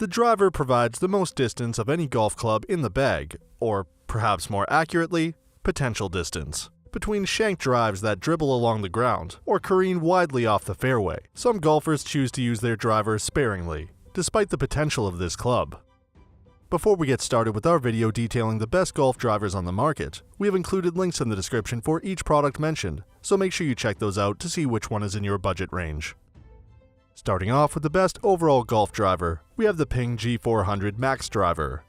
The driver provides the most distance of any golf club in the bag, or perhaps more accurately, potential distance, between shank drives that dribble along the ground or careen widely off the fairway. Some golfers choose to use their driver sparingly, despite the potential of this club. Before we get started with our video detailing the best golf drivers on the market, we have included links in the description for each product mentioned, so make sure you check those out to see which one is in your budget range. Starting off with the best overall golf driver, we have the Ping G400 Max driver.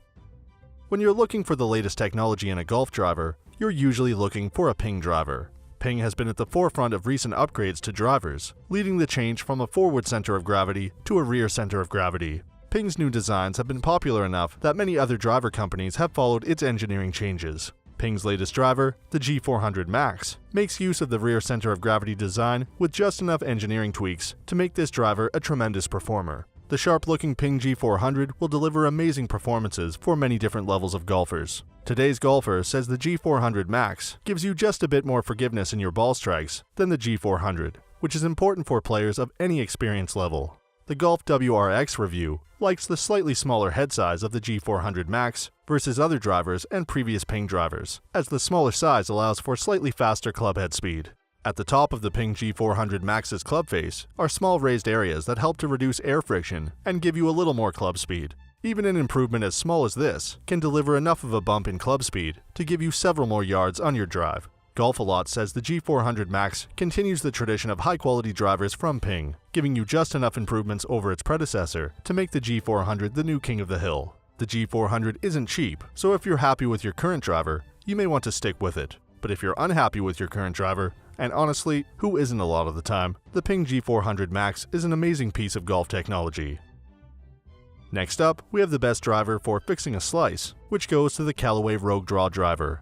When you're looking for the latest technology in a golf driver, you're usually looking for a Ping driver. Ping has been at the forefront of recent upgrades to drivers, leading the change from a forward center of gravity to a rear center of gravity. Ping's new designs have been popular enough that many other driver companies have followed its engineering changes. Ping's latest driver, the G400 Max, makes use of the rear center of gravity design with just enough engineering tweaks to make this driver a tremendous performer. The sharp-looking Ping G400 will deliver amazing performances for many different levels of golfers. Today's golfer says the G400 Max gives you just a bit more forgiveness in your ball strikes than the G400, which is important for players of any experience level. The Golf WRX review likes the slightly smaller head size of the G400 Max versus other drivers and previous Ping drivers, as the smaller size allows for slightly faster club head speed. At the top of the Ping G400 Max's club face are small raised areas that help to reduce air friction and give you a little more club speed. Even an improvement as small as this can deliver enough of a bump in club speed to give you several more yards on your drive. Golf-A-Lot says the G400 Max continues the tradition of high-quality drivers from Ping, giving you just enough improvements over its predecessor to make the G400 the new king of the hill. The G400 isn't cheap, so if you're happy with your current driver, you may want to stick with it. But if you're unhappy with your current driver, and honestly, who isn't a lot of the time, the Ping G400 Max is an amazing piece of golf technology. Next up, we have the best driver for fixing a slice, which goes to the Callaway Rogue Draw driver.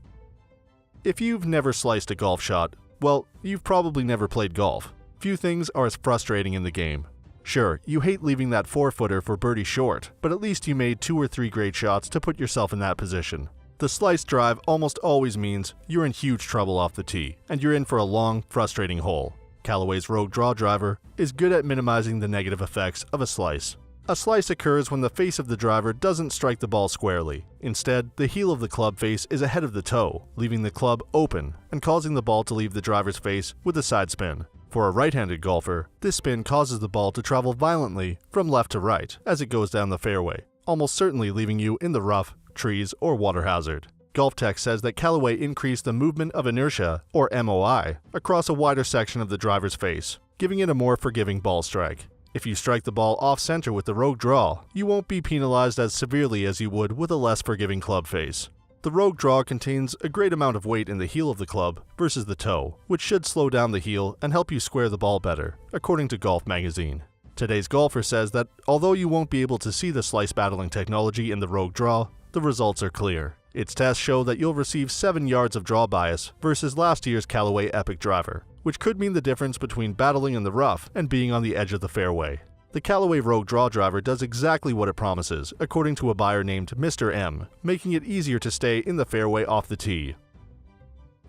If you've never sliced a golf shot, well, you've probably never played golf. Few things are as frustrating in the game. Sure, you hate leaving that 4-footer for birdie short, but at least you made 2 or 3 great shots to put yourself in that position. The sliced drive almost always means you're in huge trouble off the tee, and you're in for a long, frustrating hole. Callaway's Rogue Draw driver is good at minimizing the negative effects of a slice. A slice occurs when the face of the driver doesn't strike the ball squarely. Instead, the heel of the club face is ahead of the toe, leaving the club open and causing the ball to leave the driver's face with a side spin. For a right-handed golfer, this spin causes the ball to travel violently from left to right as it goes down the fairway, almost certainly leaving you in the rough, trees, or water hazard. GolfTech says that Callaway increased the movement of inertia, or MOI, across a wider section of the driver's face, giving it a more forgiving ball strike. If you strike the ball off-center with the Rogue Draw, you won't be penalized as severely as you would with a less forgiving club face. The Rogue Draw contains a great amount of weight in the heel of the club versus the toe, which should slow down the heel and help you square the ball better, according to Golf Magazine. Today's golfer says that although you won't be able to see the slice battling technology in the Rogue Draw, the results are clear. Its tests show that you'll receive 7 yards of draw bias versus last year's Callaway Epic driver, which could mean the difference between battling in the rough and being on the edge of the fairway. The Callaway Rogue Draw driver does exactly what it promises, according to a buyer named Mr. M, making it easier to stay in the fairway off the tee.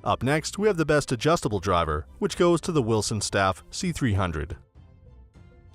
Up next, we have the best adjustable driver, which goes to the Wilson Staff C300.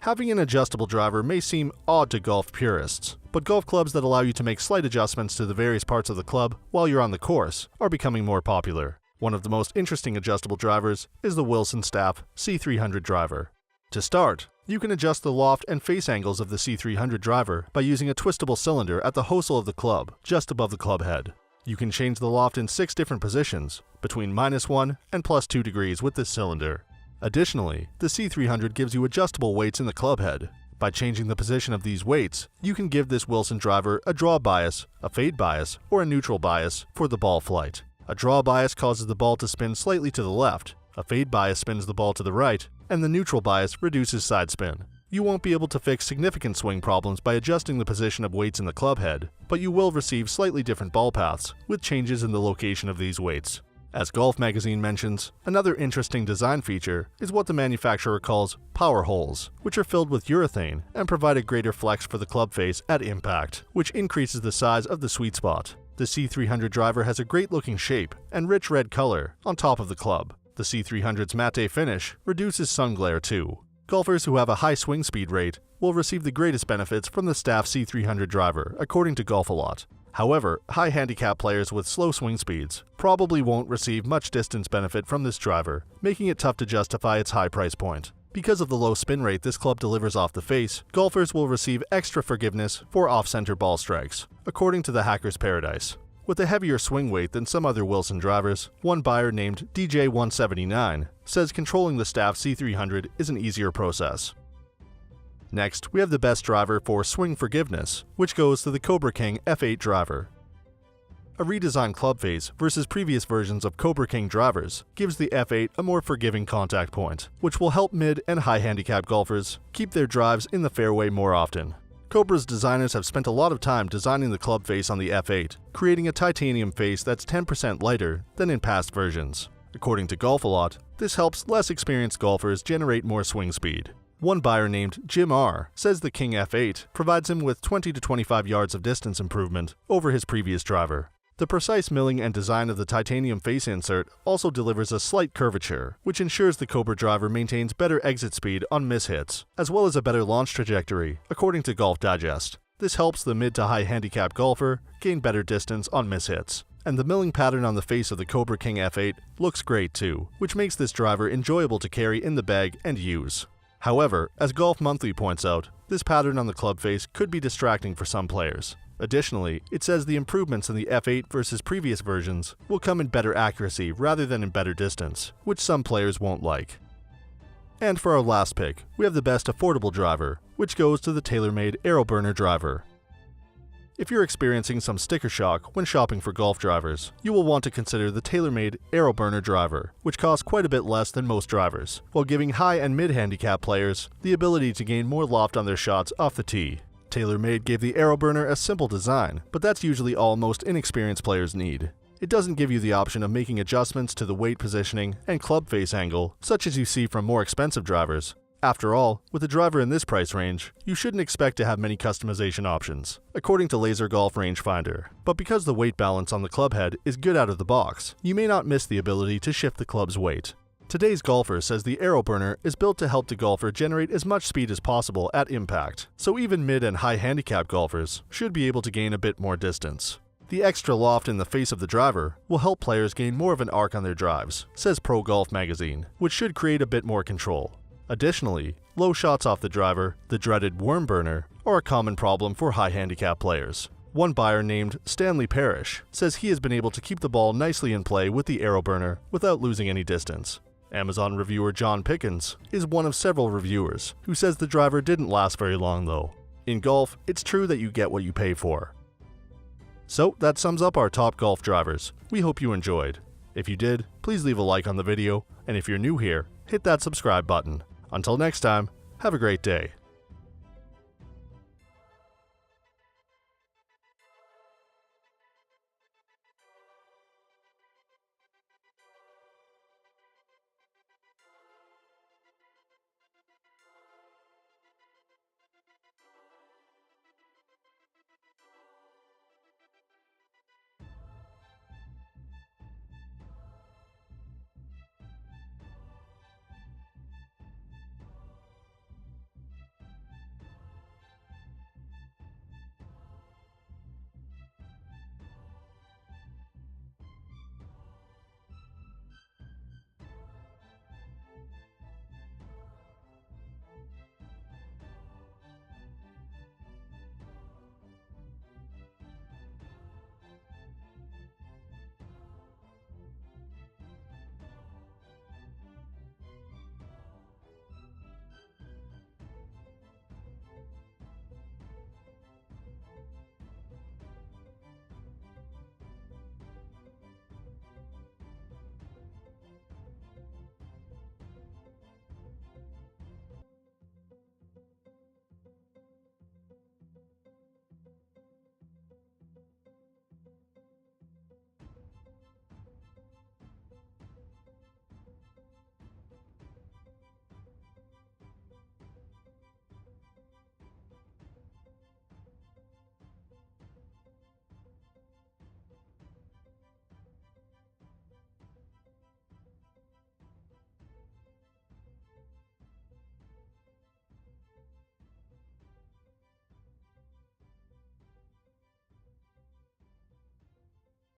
Having an adjustable driver may seem odd to golf purists, but golf clubs that allow you to make slight adjustments to the various parts of the club while you're on the course are becoming more popular. One of the most interesting adjustable drivers is the Wilson Staff C300 driver. To start, you can adjust the loft and face angles of the C300 driver by using a twistable cylinder at the hosel of the club, just above the club head. You can change the loft in 6 different positions, between -1 and +2 degrees with this cylinder. Additionally, the C300 gives you adjustable weights in the club head. By changing the position of these weights, you can give this Wilson driver a draw bias, a fade bias, or a neutral bias for the ball flight. A draw bias causes the ball to spin slightly to the left, a fade bias spins the ball to the right, and the neutral bias reduces side spin. You won't be able to fix significant swing problems by adjusting the position of weights in the club head, but you will receive slightly different ball paths with changes in the location of these weights. As Golf Magazine mentions, another interesting design feature is what the manufacturer calls power holes, which are filled with urethane and provide a greater flex for the club face at impact, which increases the size of the sweet spot. The C300 driver has a great looking shape and rich red color on top of the club. The C300's matte finish reduces sun glare too. Golfers who have a high swing speed rate will receive the greatest benefits from the Staff C300 driver, according to Golf-A-Lot. However, high handicap players with slow swing speeds probably won't receive much distance benefit from this driver, making it tough to justify its high price point. Because of the low spin rate this club delivers off the face, golfers will receive extra forgiveness for off-center ball strikes, according to the Hacker's Paradise. With a heavier swing weight than some other Wilson drivers, one buyer named DJ179 says controlling the Staff C300 is an easier process. Next, we have the best driver for swing forgiveness, which goes to the Cobra King F8 driver. A redesigned club face versus previous versions of Cobra King drivers gives the F8 a more forgiving contact point, which will help mid and high handicap golfers keep their drives in the fairway more often. Cobra's designers have spent a lot of time designing the club face on the F8, creating a titanium face that's 10% lighter than in past versions. According to Golf-A-Lot, this helps less experienced golfers generate more swing speed. One buyer named Jim R. says the King F8 provides him with 20 to 25 yards of distance improvement over his previous driver. The precise milling and design of the titanium face insert also delivers a slight curvature, which ensures the Cobra driver maintains better exit speed on mishits, as well as a better launch trajectory, according to Golf Digest. This helps the mid to high handicap golfer gain better distance on mishits. And the milling pattern on the face of the Cobra King F8 looks great too, which makes this driver enjoyable to carry in the bag and use. However, as Golf Monthly points out, this pattern on the club face could be distracting for some players. Additionally, it says the improvements in the F8 versus previous versions will come in better accuracy rather than in better distance, which some players won't like. And for our last pick, we have the best affordable driver, which goes to the TaylorMade AeroBurner driver. If you're experiencing some sticker shock when shopping for golf drivers, you will want to consider the TaylorMade AeroBurner driver, which costs quite a bit less than most drivers, while giving high and mid-handicap players the ability to gain more loft on their shots off the tee. TaylorMade gave the AeroBurner a simple design, but that's usually all most inexperienced players need. It doesn't give you the option of making adjustments to the weight positioning and club face angle, such as you see from more expensive drivers. After all, with a driver in this price range, you shouldn't expect to have many customization options, according to Laser Golf Rangefinder. But because the weight balance on the club head is good out of the box, you may not miss the ability to shift the club's weight. Today's golfer says the AeroBurner is built to help the golfer generate as much speed as possible at impact, so even mid and high handicap golfers should be able to gain a bit more distance. The extra loft in the face of the driver will help players gain more of an arc on their drives, says Pro Golf Magazine, which should create a bit more control. Additionally, low shots off the driver, the dreaded worm burner, are a common problem for high handicap players. One buyer named Stanley Parrish says he has been able to keep the ball nicely in play with the AeroBurner without losing any distance. Amazon reviewer John Pickens is one of several reviewers who says the driver didn't last very long though. In golf, it's true that you get what you pay for. So that sums up our top golf drivers. We hope you enjoyed. If you did, please leave a like on the video, and if you're new here, hit that subscribe button. Until next time, have a great day.